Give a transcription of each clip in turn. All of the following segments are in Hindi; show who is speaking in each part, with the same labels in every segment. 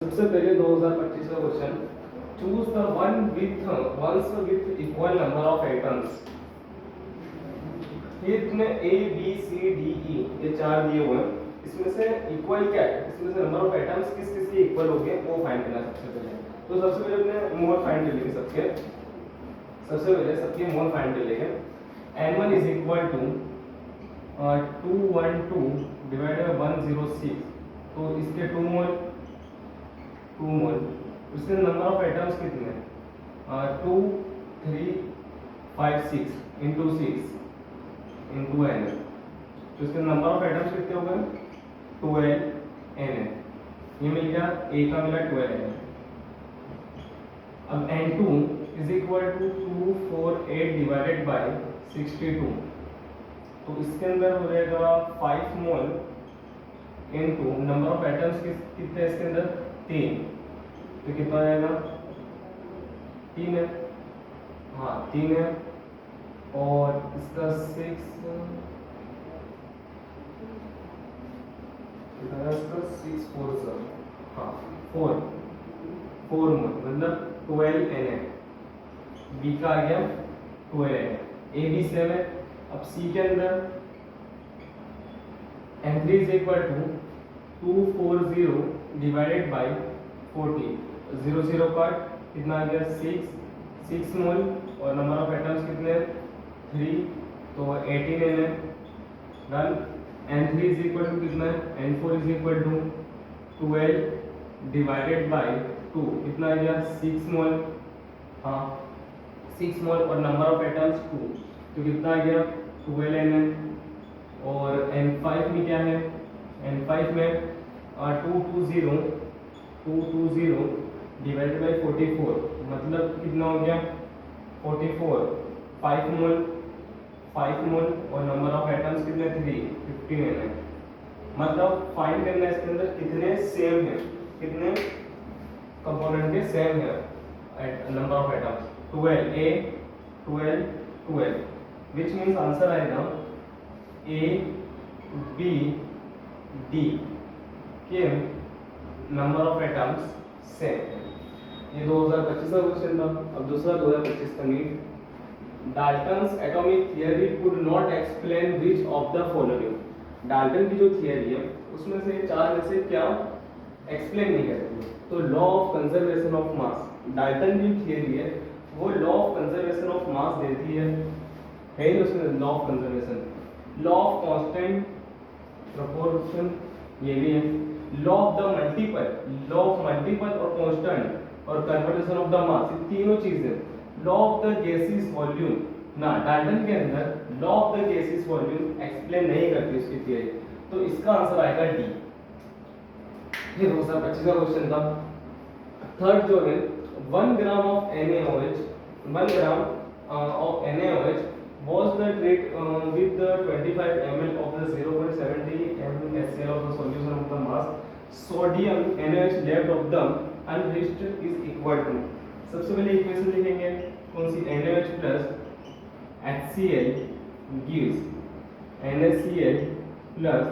Speaker 1: सबसे पहले 2025 का question, choose the one ones with equal number of atoms. ये इसमें A B C D E ये चार दिए हुए हैं, इसमें से इक्वल क्या है, इसमें से नंबर ऑफ एटम्स किस किस के इक्वल हो गए वो फाइंड करना है सबसे पहले। तो सबसे पहले अपने मोल फाइंड कर लेंगे सबसे पहले सबके मोल फाइंड कर लेंगे। n1 is equal to 212 divided by 106, तो इसके 2 मोल। उसके नंबर ऑफ एटम्स कितने हैं? 2 3 5 6 इंटू 6 इंटू n, तो इसके नंबर ऑफ एटम्स कितने हो गए? 12 n है। ये मिल गया, a का मिला 12 n। अब n2 is equal to 248 divided by 62, तो इसके अंदर हो जाएगा 5 mole into number of atoms कितने हैं इसके अंदर? 3, तो कितना आएगा? 3 है, हाँ 3 है। और इसका 6 हाँ 4 मतलब 12 n है। बी का आ गया 12 n, ए बी 7। अब सी के अंदर n3 is equal to 240 divided by 40, 0 0 का कितना आ गया? 6 मोल, और नंबर ऑफ एटम्स कितने हैं? 3, तो 18 n है। Done. n3 is equal to कितना है? n4 is equal to 12 divided by 2, कितना आ गया? 6 मोल, हाँ 6 मोल, और नंबर ऑफ एटम्स 2, तो कितना आ गया? 12 n है। और n5 में क्या है? n5 में 220 डिवाइडेड बाय 44, मतलब कितना हो गया? 44, 5 मोल, और नंबर ऑफ एटम्स कितने? 3, 15 है। मतलब फाइंड करना है इसके अंदर कितने सेम है, कितने कंपोनेंट के सेम है number of atoms. 12 a 12 12, which means answer आएगा a b d के नंबर ऑफ एटम्स सेम है। ये 2025 का क्वेश्चन था। अब दूसरा 2025 का NEET, Dalton's atomic theory could not explain which of the following. Dalton की जो थियरी है उसमें से चार में से क्या एक्सप्लेन नहीं करती है? तो law of conservation of mass, Dalton की थियरी है वो law of conservation of mass देती है ही उसमें law of conservation. Law of constant proportion ये भी है। लॉ ऑफ द मल्टीपल और कांस्टेंट और कन्वर्जेशन ऑफ द मास, ये तीनों चीजें। Law of the gases volume ना, डाल्टन के अंदर law of the gases volume explain नहीं करती उसकी थियरी, तो इसका आंसर आएगा डी। ये 2025 का क्वेश्चन था। थर्ड जो है 1 gram of NaOH, 1 gram of NaOH was the treat with the 25 ml of the 0.70 ml HCl of the solution of the mass sodium NaOH left of the unreached is equal to। सबसे पहले इक्वेशन लिखेंगे कौन सी? NaOH plus HCl gives NaCl plus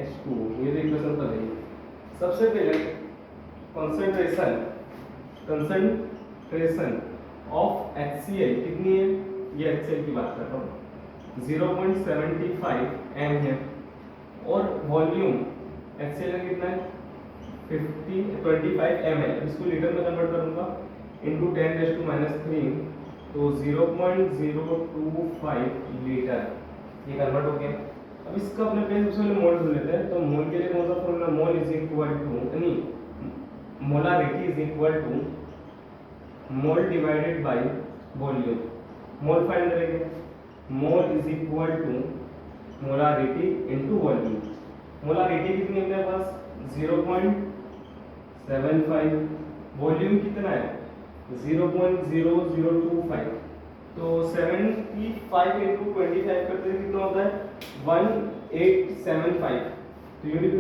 Speaker 1: H2, ये तो इक्वेशन था भाई। सबसे पहले कंसंट्रेशन ऑफ HCl कितनी है? ये HCl की बात कर रहा हूँ, 0.75 m है। और वॉल्यूम HCl का कितना है? 25 ml। इसको लीटर में कन्वर्ट करूंगा इनटू 10⁻⁻3, तो 0.025 लीटर ये कन्वर्ट हो गया। अब इसका अपने पे सबसे पहले मोल ढूंढ लेते हैं। तो मोल के लिए कौन सा formula? Mole is equal to यानी molarity is equal to mole divided by volume. Mole find करेंगे, mole is equal to molarity into volume. Molarity कितनी है मेरे पास? 0.75, वॉल्यूम कितना है? 0.0025, तो 75 इंटू 25 करते हैं कितना होता है? 1875। तो यूनिट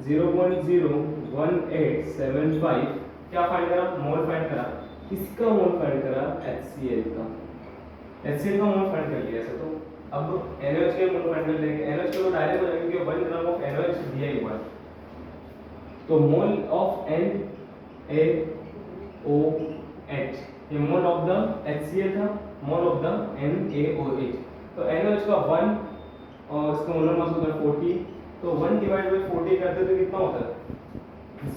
Speaker 1: 0.01875 क्या फाइंड करा? मोल फाइंड करा। इसका मोल फाइंड करा HCl का, HCl का मोल फाइंड कर लिया ऐसे। तो अब NaOH के मोल फाइंड कर लेंगे। NaOH को डायरेक्ट हो जाएगा क्योंकि 1 ग्राम ऑफ NaOH दिया ही हुआ है। तो मोल ऑफ N NaOH, ये मोल ऑफ द HCl था, मोल ऑफ द NaOH। तो NaOH का 1 और इसका मोलर मास होता है 40, तो 1 डिवाइड बाय 40 करते तो कितना होता है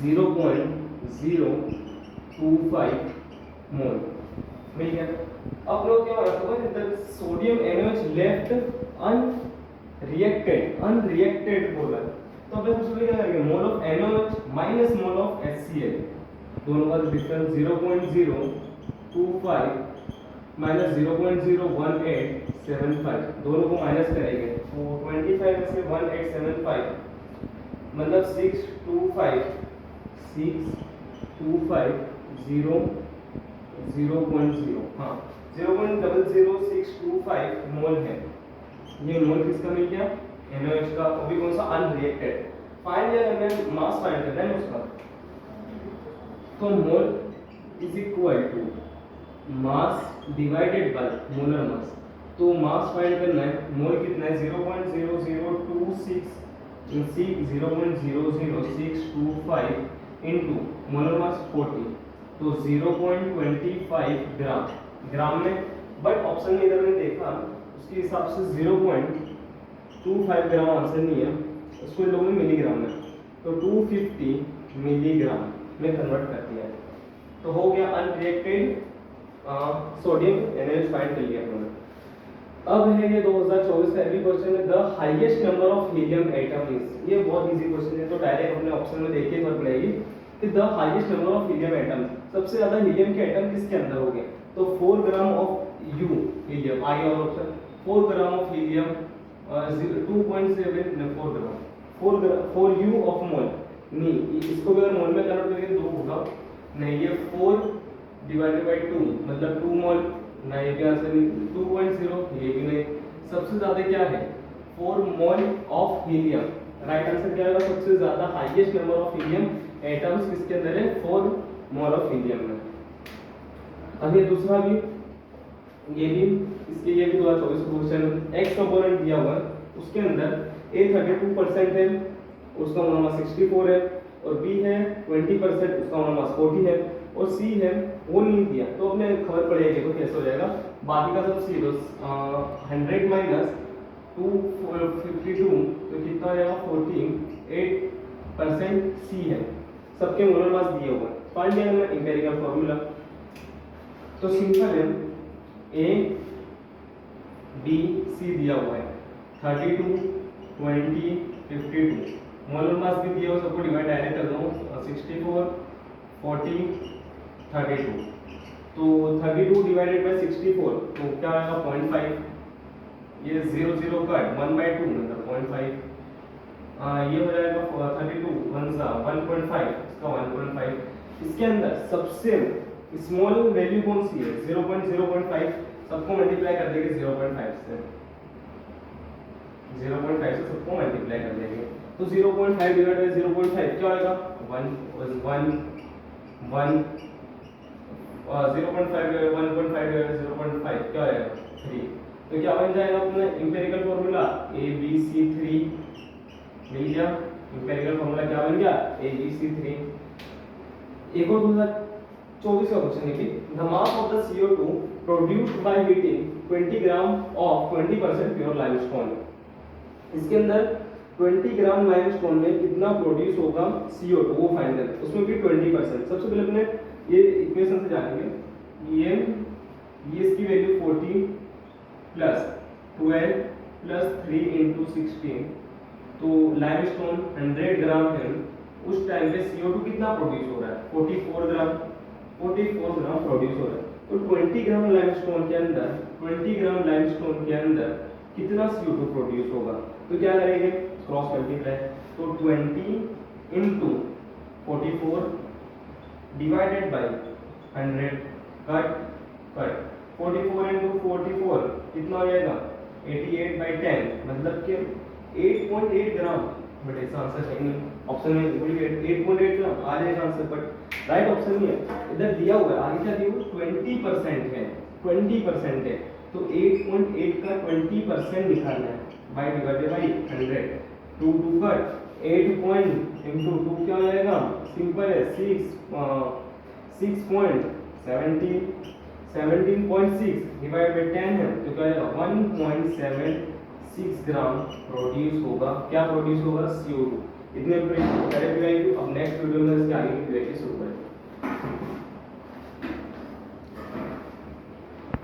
Speaker 1: 0.025 मोल। मिल गया। अब लोग क्या रखोगे, सोडियम NaOH लेफ्ट अनरिएक्टेड बोला, तो अब हम क्या करेंगे, mole of NaOH minus mole of HCl, दोनों का डिफरेंस 0.025 माइनस 0.01875, दोनों को माइनस करेंगे तो 25 में से 1875 मतलब 625 0.0, हाँ 0.00625 मोल है। ये मोल किसका मिल गया, NaOH का, वो भी कौन सा, अनरिएक्टेड। फाइंड या हमें मास फाइंड करना है उसका, तो mole is equal to mass divided by molar mass. तो मास फाइंड करना है, मोल कितना है 0.00625 इनटू मोलर मास 40, तो 0.25 ग्राम, ग्राम में, बट ऑप्शन में इधर मैंने देखा उसके हिसाब से 0.25 ग्राम आंसर नहीं है, उसको इन लोगों ने मिलीग्राम में, तो 250 मिलीग्राम में कन्वर्ट कर दिया है। तो हो गया अनरिएक्टेड सोडियम NaOH फाइंड कर लिया हमने। अब है ये 2024 का एवरी क्वेश्चन है, the highest number of helium atom is, ये बहुत इजी क्वेश्चन है, तो डायरेक्ट अपने ऑप्शन में देखिए खबर पड़ेगी कि the highest number of helium atom, सबसे ज्यादा हीलियम के एटम किसके अंदर हो गए, तो 4 ग्राम ऑफ यू हीलियम, आगे और option 4 gram of helium 4 you of mole, नहीं इसको अगर मोल में कन्वर्ट करेंगे तो होगा नहीं, ये 4 डिवाइडेड बाय 2 मतलब 2 मोल, ना ये भी आंसर नहीं, 2.0 ये भी नहीं। सबसे ज्यादा क्या है 4 mole of helium, right answer क्या होगा, सबसे ज्यादा highest number of helium atoms किसके अंदर है, 4 मोल ऑफ हीलियम में। अब ये दूसरा भी, ये भी इसके, ये भी 2024 क्वेश्चन, एक्स कंपोनेंट दिया हुआ है, उसके अंदर A 32% है, उसका मोलर मास 64 है, और B है 20%, उसका मोलर मास 40 है, और C है वो नहीं दिया, तो अपने खबर पड़ेगी तो कैसे हो जाएगा, बाकी का सब जीरो, 100 माइनस 252 तो कितना हो जाएगा 48% C है, सबके मोलर मास दिए हुए हैं। फाइंड किया हमने एम्पिरिकल फार्मूला, तो सिंपल है, A B C दिया हुआ है, 32 20 52, मोलर मास भी दिया हुआ, सबको डिवाइड डायरेक्ट कर दो, 64 40 32, तो 32 डिवाइडेड बाय 64 तो क्या आएगा 0.5, ये 0 0 कट 1/2 मतलब 0.5, ये हो जाएगा 32 1 सा 1.5, इसका 1.5। इसके अंदर सबसे स्मॉल वैल्यू कौन सी है 0.05, सबको मल्टीप्लाई कर देंगे 0.5 से, 0.5 से सबको मल्टीप्लाई कर देंगे, तो 0.5 डिवाइड बाय 0.5 क्या आएगा 1 0.5 क्या आएगा 3, तो क्या बन जाएगा अपना एम्पिरिकल फार्मूला ABC3 मिल गया, एम्पिरिकल फार्मूला क्या बन गया ABC3। एक और 2024 का क्वेश्चन है कि the mass of the CO2 produced by heating 20 gram of 20% pure limestone, इसके अंदर 20 ग्राम लाइमस्टोन में कितना प्रोड्यूस होगा CO2 वो फाइंड करना है, उसमें भी 20%। सबसे पहले अपने ये इक्वेशन से जानेंगे, ये इसकी वैल्यू 40 प्लस 12 प्लस 3 इंटू 16, तो लाइमस्टोन 100 ग्राम है, उस टाइम पे CO2 कितना प्रोड्यूस हो रहा है 44 ग्राम प्रोड्यूस हो रहा है, तो 20 ग्राम लाइमस्टोन के अंदर कितना CO2 प्रोड्यूस होगा, तो क्या करेंगे क्रॉस मल्टीप्लाई, तो 20 into 44 divided by 100 cut 44 into 44 कितना हो जाएगा 88/10, मतलब कि 8.8 ग्राम, बट ऐसा आंसर सही नहीं, ऑप्शन में 8.8 ग्राम आ जाएगा आंसर, बट राइट ऑप्शन नहीं है, इधर दिया हुआ है, आगे क्या दिया हुआ 20% है, 20% है, तो 8.8 का 20% निकालना है, by divided by 100, 2 2 cut 8 point into 2 क्या हो जाएगा, सिंपल है 17.6 डिवाइड बाई 10 है तो क्या आएगा 1.76 ग्राम प्रोड्यूस होगा। क्या प्रोड्यूस होगा, CO2। इतने करेक्ट वैल्यू। अब नेक्स्ट वीडियो में इसके आगे की वैल्यू शुरू करेंगे।